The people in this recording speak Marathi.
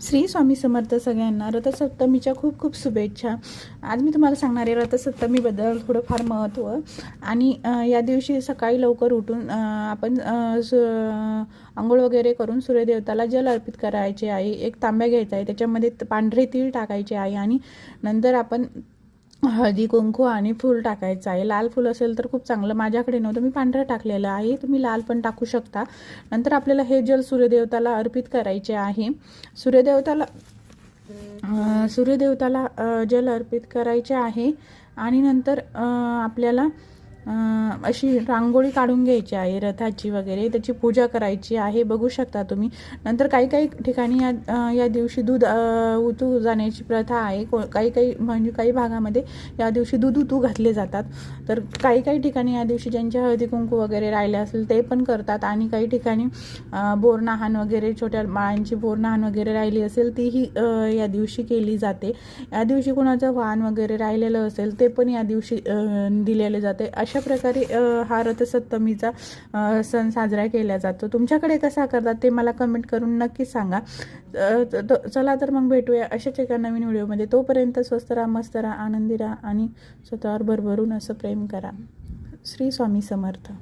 श्री स्वामी समर्थ सगळ्यांना रथसप्तमीच्या खूप खूप शुभेच्छा। आज मी तुम्हाला सांगणार आहे रथसप्तमीबद्दल थोडंफार महत्त्व। आणि या दिवशी सकाळी लवकर उठून आपण अंघोळ वगैरे करून सूर्यदेवताला जल अर्पित करायचे आहे। एक तांब्या घ्यायचा आहे, त्याच्यामध्ये पांढरे तीळ टाकायचे आहे आणि नंतर आपण हळदी कुंकू आणि फूल टाकायचं आहे। लाल फूल असेल तर खूप चांगलं, माझ्याकडे नव्हतं, मी पांढरं टाकलेलं आहे, तुम्ही लाल पण टाकू शकता। नंतर आपल्याला हे जल सूर्यदेवताला अर्पित करायचे आहे। सूर्यदेवताला जल अर्पित करायचे आहे आणि नंतर आपल्याला अशी रांगोळी काढून घ्यायची आहे रथाची वगैरे, त्याची पूजा करायची आहे, बघू शकता तुम्ही। नंतर काही काही ठिकाणी या दिवशी दूध उतू जाण्याची प्रथा आहे। म्हणजे काही भागामध्ये या दिवशी दूध उतू घातले जातात। तर काही ठिकाणी या दिवशी ज्यांच्या हळदी कुंकू वगैरे राहिले असेल ते पण करतात। आणि काही ठिकाणी बोरनाहन वगैरे, छोट्या बाळांची बोरनाहन वगैरे राहिली असेल तीही या दिवशी केली जाते। या दिवशी कुणाचं वाहन वगैरे राहिलेलं असेल ते पण या दिवशी दिलेले जाते। अशा प्रकारे हा रथसप्तमीचा सण साजरा केला जातो। तुमच्याकडे कसा करतात ते मला कमेंट करून नक्की सांगा। चला तर मग भेटूया अशाच एका नवीन व्हिडिओमध्ये। तोपर्यंत स्वस्त राहा, मस्त राहा, आनंदी राहा आणि स्वतःवर भरभरून असं प्रेम करा। श्री स्वामी समर्थ।